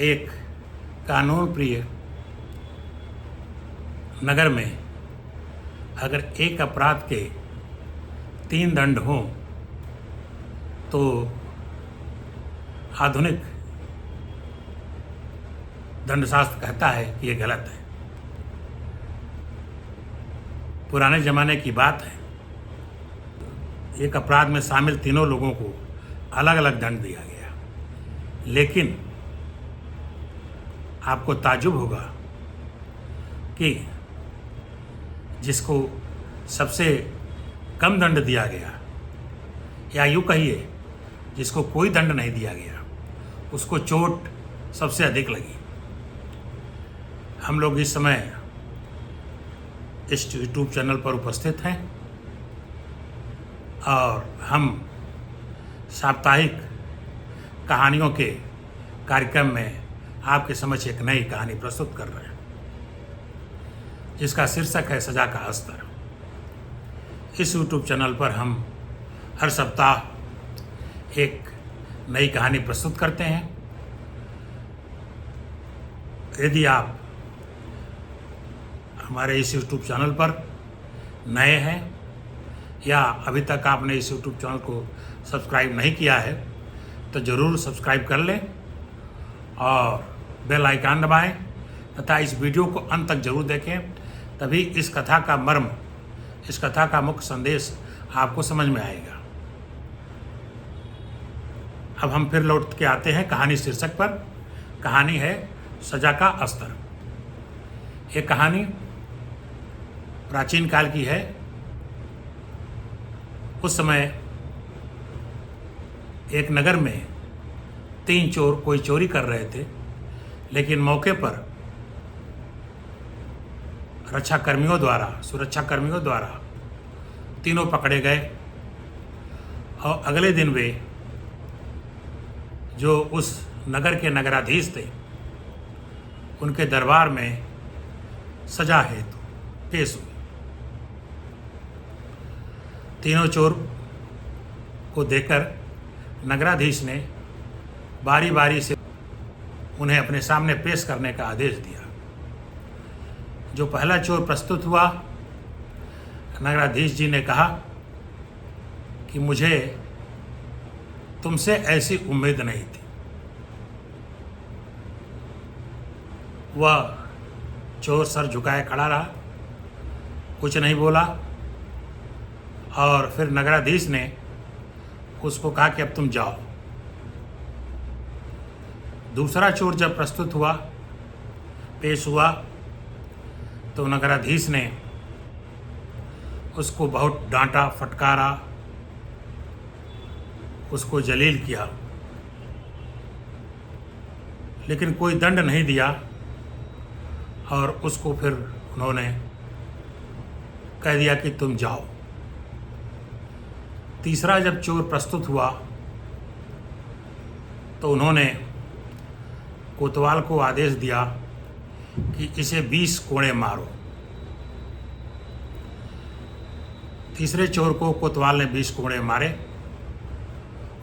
एक कानून प्रिय नगर में अगर एक अपराध के 3 दंड हों तो आधुनिक दंडशास्त्र कहता है कि ये गलत है। पुराने ज़माने की बात है, एक अपराध में शामिल तीनों लोगों को अलग अलग दंड दिया गया, लेकिन आपको ताज्जुब होगा कि जिसको सबसे कम दंड दिया गया, या यूँ कहिए जिसको कोई दंड नहीं दिया गया, उसको चोट सबसे अधिक लगी। हम लोग इस समय इस यूट्यूब चैनल पर उपस्थित हैं और हम साप्ताहिक कहानियों के कार्यक्रम में आपके समक्ष एक नई कहानी प्रस्तुत कर रहे हैं, जिसका शीर्षक है सजा का स्तर। इस यूट्यूब चैनल पर हम हर सप्ताह एक नई कहानी प्रस्तुत करते हैं। यदि आप हमारे इस यूट्यूब चैनल पर नए हैं या अभी तक आपने इस यूट्यूब चैनल को सब्सक्राइब नहीं किया है तो ज़रूर सब्सक्राइब कर लें और बेल आइकन दबाएं तथा इस वीडियो को अंत तक जरूर देखें, तभी इस कथा का मर्म, इस कथा का मुख्य संदेश आपको समझ में आएगा। अब हम फिर लौट के आते हैं कहानी शीर्षक पर। कहानी है सजा का स्तर। ये कहानी प्राचीन काल की है। उस समय एक नगर में 3 चोर कोई चोरी कर रहे थे, लेकिन मौके पर सुरक्षा कर्मियों द्वारा तीनों पकड़े गए और अगले दिन वे जो उस नगर के नगराधीश थे उनके दरबार में सजा हेतु पेश हुए। तीनों चोर को देखकर नगराधीश ने बारी बारी से उन्हें अपने सामने पेश करने का आदेश दिया। जो पहला चोर प्रस्तुत हुआ, नगराधीश जी ने कहा कि मुझे तुमसे ऐसी उम्मीद नहीं थी। वह चोर सर झुकाए खड़ा रहा, कुछ नहीं बोला और फिर नगराधीश ने उसको कहा कि अब तुम जाओ। दूसरा चोर जब प्रस्तुत हुआ, पेश हुआ, तो नगराधीश ने उसको बहुत डांटा, फटकारा, उसको जलील किया, लेकिन कोई दंड नहीं दिया और उसको फिर उन्होंने कह दिया कि तुम जाओ। तीसरा जब चोर प्रस्तुत हुआ तो उन्होंने कोतवाल को आदेश दिया कि इसे 20 कोड़े मारो। तीसरे चोर को कोतवाल ने 20 कोड़े मारे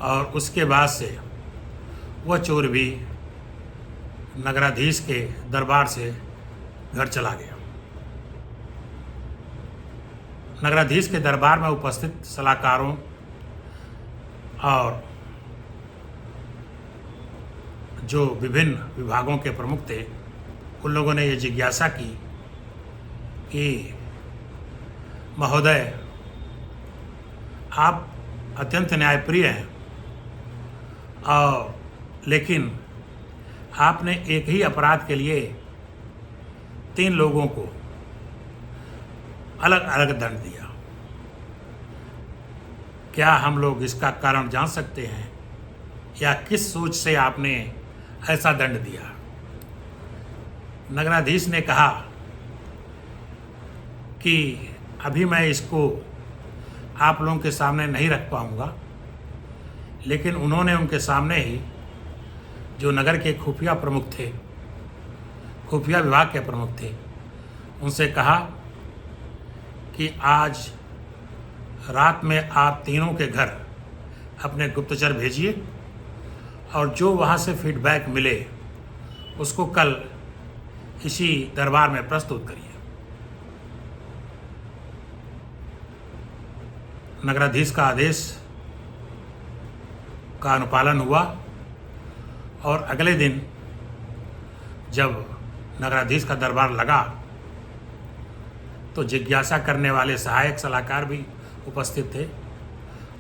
और उसके बाद से वह चोर भी नगराधीश के दरबार से घर चला गया। नगराधीश के दरबार में उपस्थित सलाहकारों और जो विभिन्न विभागों के प्रमुख थे, उन लोगों ने ये जिज्ञासा की कि महोदय, आप अत्यंत न्यायप्रिय हैं और लेकिन आपने एक ही अपराध के लिए 3 लोगों को अलग अलग दंड दिया। क्या हम लोग इसका कारण जान सकते हैं या किस सोच से आपने ऐसा दंड दिया? नगराधीश ने कहा कि अभी मैं इसको आप लोगों के सामने नहीं रख पाऊंगा, लेकिन उन्होंने उनके सामने ही जो नगर के खुफिया प्रमुख थे, खुफिया विभाग के प्रमुख थे, उनसे कहा कि आज रात में आप तीनों के घर अपने गुप्तचर भेजिए और जो वहाँ से फीडबैक मिले उसको कल इसी दरबार में प्रस्तुत करिए। नगराधीश का आदेश का अनुपालन हुआ और अगले दिन जब नगराधीश का दरबार लगा तो जिज्ञासा करने वाले सहायक सलाहकार भी उपस्थित थे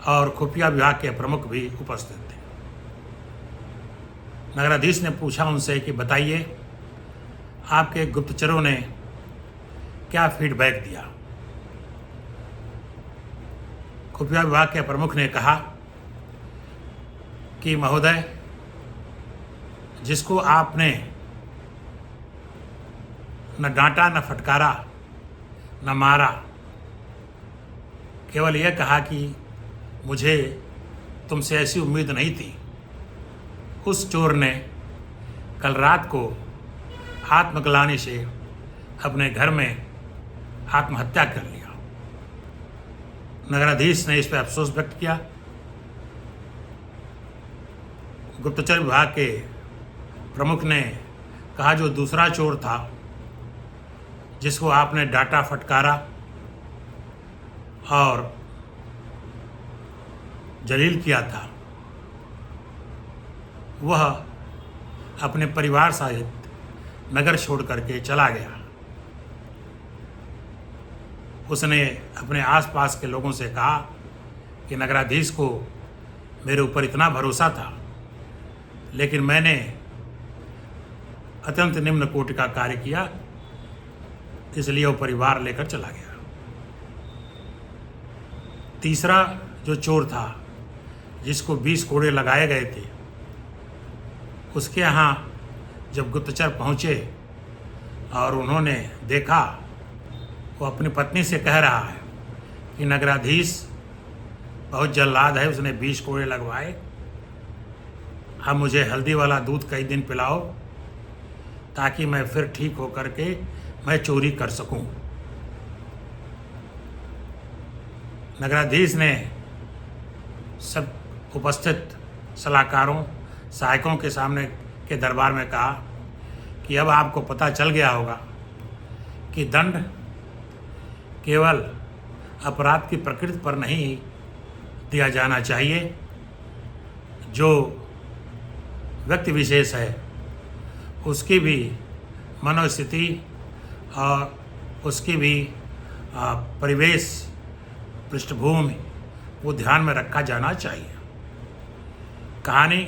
और खुफिया विभाग के प्रमुख भी उपस्थित थे। नगराधीश ने पूछा उनसे कि बताइए, आपके गुप्तचरों ने क्या फीडबैक दिया। खुफिया विभाग के प्रमुख ने कहा कि महोदय, जिसको आपने न डांटा न फटकारा न मारा, केवल यह कहा कि मुझे तुमसे ऐसी उम्मीद नहीं थी, उस चोर ने कल रात को आत्मग्लानि से अपने घर में आत्महत्या कर लिया। नगराधीश ने इस पर अफसोस व्यक्त किया। गुप्तचर विभाग के प्रमुख ने कहा, जो दूसरा चोर था जिसको आपने डांटा फटकारा और जलील किया था, वह अपने परिवार सहित नगर छोड़ करके चला गया। उसने अपने आसपास के लोगों से कहा कि नगराधीश को मेरे ऊपर इतना भरोसा था, लेकिन मैंने अत्यंत निम्न कोटि का कार्य किया, इसलिए वो परिवार लेकर चला गया। तीसरा जो चोर था जिसको 20 कोड़े लगाए गए थे, उसके यहाँ जब गुप्तचर पहुँचे और उन्होंने देखा, वो अपनी पत्नी से कह रहा है कि नगराधीश बहुत जल्लाद है, उसने 20 कोड़े लगवाए, अब मुझे हल्दी वाला दूध कई दिन पिलाओ ताकि मैं फिर ठीक होकर के मैं चोरी कर सकूं। नगराधीश ने सब उपस्थित सलाहकारों सहायकों के सामने के दरबार में कहा कि अब आपको पता चल गया होगा कि दंड केवल अपराध की प्रकृति पर नहीं दिया जाना चाहिए, जो व्यक्ति विशेष है उसकी भी मनोस्थिति और उसकी भी परिवेश पृष्ठभूमि वो ध्यान में रखा जाना चाहिए। कहानी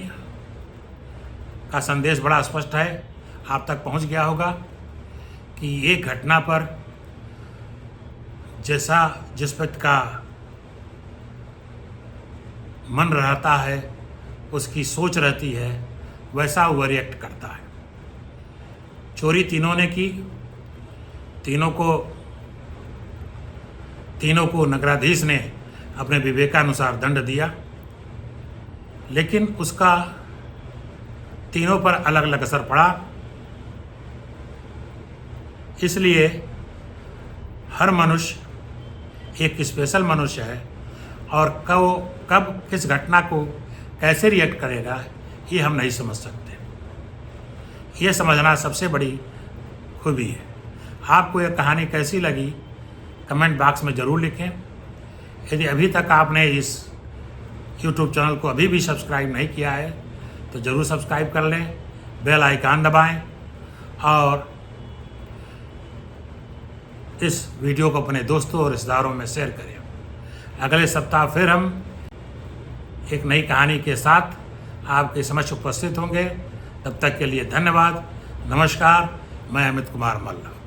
का संदेश बड़ा स्पष्ट है, आप तक पहुंच गया होगा कि एक घटना पर जैसा जिस व्यक्ति का मन रहता है, उसकी सोच रहती है, वैसा वो रिएक्ट करता है। चोरी तीनों ने की, तीनों को नगराधीश ने अपने विवेकानुसार दंड दिया, लेकिन उसका तीनों पर अलग अलग असर पड़ा। इसलिए हर मनुष्य एक स्पेशल मनुष्य है और कब किस घटना को कैसे रिएक्ट करेगा ये हम नहीं समझ सकते। ये समझना सबसे बड़ी खूबी है। आपको यह कहानी कैसी लगी कमेंट बॉक्स में ज़रूर लिखें। यदि अभी तक आपने इस YouTube चैनल को अभी भी सब्सक्राइब नहीं किया है तो ज़रूर सब्सक्राइब कर लें, बेल आइकन दबाएं और इस वीडियो को अपने दोस्तों और रिश्तेदारों में शेयर करें। अगले सप्ताह फिर हम एक नई कहानी के साथ आपके समक्ष उपस्थित होंगे। तब तक के लिए धन्यवाद। नमस्कार। मैं अमित कुमार मल्ल।